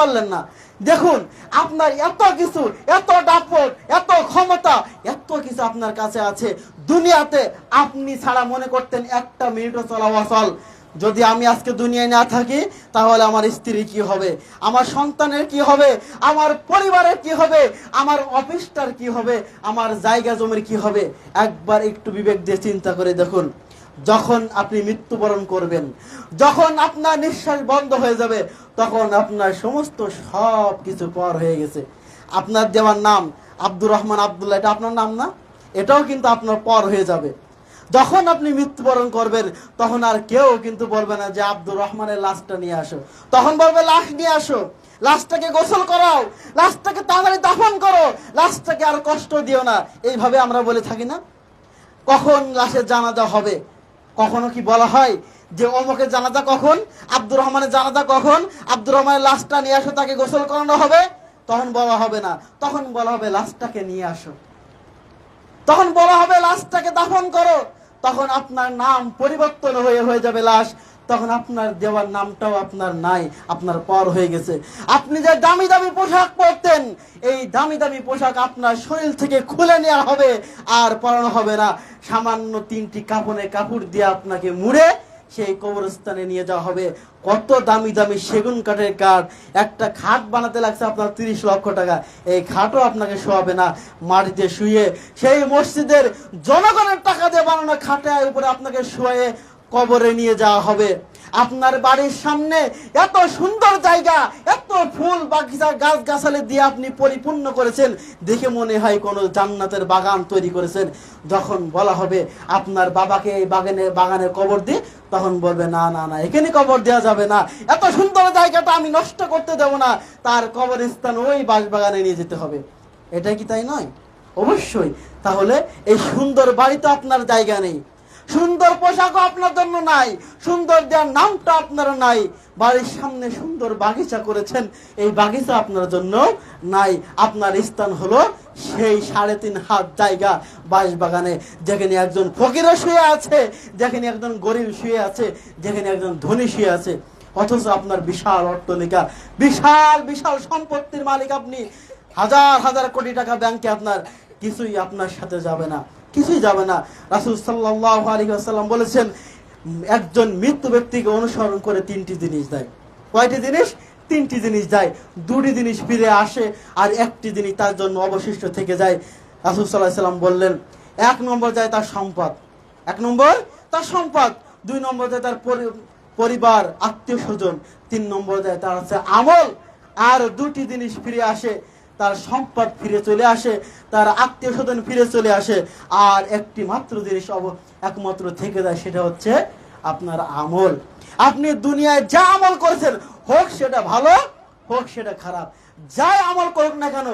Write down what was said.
পারলেন না। দেখুন আপনার এত কিছু, এত দাপট, এত ক্ষমতা, এত কিছু আপনার কাছে আছে। দুনিয়াতে আপনি ছাড়া মনে করতেন একটা মিনিটও চলা অচল। যদি আমি আজকে দুনিয়ায় না থাকি তাহলে আমার স্ত্রী কি হবে, আমার সন্তানের কি হবে, আমার পরিবারের কি হবে, আমার অফিসটার কি হবে, আমার জায়গা জমির কি হবে। একবার একটু বিবেক দিয়ে চিন্তা করে দেখুন, যখন আপনি মৃত্যুবরণ করবেন, যখন আপনার নিঃশ্বাস বন্ধ হয়ে যাবে, তখন আপনার সমস্ত সব কিছু পর হয়ে গেছে। আপনার দেওয়ার নাম আব্দুর রহমান আব্দুল্লাহ, এটা আপনার নাম না, এটাও কিন্তু আপনার পর হয়ে যাবে। যখন আপনি মৃত্যুবরণ করবেন তখন আর কেউ কিন্তু বলবে না যে আব্দুর রহমানের লাশটা নিয়ে আসো, তখন বলবে লাশ নিয়ে আসো, লাশটাকে গোসল করাও, লাশটাকে তাড়াতাড়ি দাফন করো, লাশটাকে আর কষ্ট দিও না। এইভাবে আমরা বলে থাকি না? কখন লাশের জানাজা হবে? কখনো কি বলা হয় যে অমুকের জানাজা কখন, আব্দুর রহমানের জানাজা কখন, আব্দুর রহমানের লাশটা নিয়ে আসো, তাকে গোসল করানো হবে? তখন বলা হবে না, তখন বলা হবে লাশটাকে নিয়ে আসো, তখন বলা হবে লাশটাকে দাফন করো। তখন আপনার নাম পরিবর্তন হয়ে যাবে লাশ, তখন আপনার দেওয়ার নামটাও আপনার নাই, আপনার পর হয়ে গেছে। আপনি যে দামি দামি পোশাক পরতেন, এই দামি দামি পোশাক আপনার শরীর থেকে খুলে নেওয়া হবে, আর পরানো হবে না। সামান্য 3টি কাপড় দিয়ে আপনাকে মুড়ে সেই কবরস্থানে নিয়ে যাওয়া হবে। কত দামি দামি সেগুন কাঠের কাঠ, একটা খাট বানাতে লাগছে আপনার 30 লক্ষ টাকা। এই খাটও আপনাকে শোয়াবে না, মাটিতে শুয়ে সেই মসজিদের জনগণের টাকা দিয়ে বানানো খাটের উপরে আপনাকে শুয়ে কবরে নিয়ে যাওয়া হবে। আপনার বাড়ির সামনে এত সুন্দর জায়গা, এত ফুল বাগিচা গাছ গাছালি দিয়ে আপনি পরিপূর্ণ করেছেন, দেখে মনে হয় কোনো জান্নাতের বাগান তৈরি করেছেন। যখন বলা হবে আপনার বাবাকে এই বাগানে কবর দিয়ে, তখন বলবে না না না, এখানে কবর দেওয়া যাবে না, এত সুন্দর জায়গাটা আমি নষ্ট করতে দেব না, তার কবরস্থান ওই বাগানে নিয়ে যেতে হবে। এটা কি তাই নয়? অবশ্যই। তাহলে এই সুন্দর বাড়িতে আপনার জায়গা নেই, সুন্দর পোশাকও আপনার জন্য নাই, সুন্দর দেওয়ার নামটা আপনার নাই, বাড়ির সামনে সুন্দর বাগিচা করেছেন, এই বাগিচা আপনার জন্য নাই। আপনার স্থান হলো সেই 3.5 হাত জায়গা বাঁশবাগানে, যেখানে একজন ফকিরও শুয়ে আছে, যেখানে একজন গরিব শুয়ে আছে, যেখানে একজন ধনী শুয়ে আছে। অথচ আপনার বিশাল অট্টালিকা, বিশাল বিশাল সম্পত্তির মালিক আপনি, হাজার হাজার কোটি টাকা ব্যাংকে, আপনার কিছুই আপনার সাথে যাবে না, কিছুই যাবে না। রাসূল সাল্লাল্লাহু আলাইহি ওয়াসাল্লাম বলেছেন, একজন মৃত্যু ব্যক্তিকে অনুসরণ করে 3টি জিনিস দেয়। কয়টি জিনিস? 3টি জিনিস দেয়। 2টি জিনিস ফিরে আসে, আর 1টি জিনিস তার জন্য অবশিষ্ট থেকে যায়। রাসূল সাল্লাল্লাহু আলাইহি ওয়াসাল্লাম বললেন, 1 নম্বর যায় তার সম্পদ, 1 নম্বর তার সম্পদ, 2 নম্বর যায় তার পরিবার আত্মীয় স্বজন, 3 নম্বর যায় তার আছে আমল। আর 2টি জিনিস ফিরে আসে, তার সম্পদ ফিরে চলে আসে, তার আত্মীয় স্বজন ফিরে চলে আসে, আর একটি মাত্র জিনিস একমাত্র থেকে যায়, সেটা হচ্ছে আপনার আমল। আপনি দুনিয়ায় যা আমল করেছেন, হোক সেটা ভালো, হোক সেটা খারাপ, যাই আমল করুক না কেন,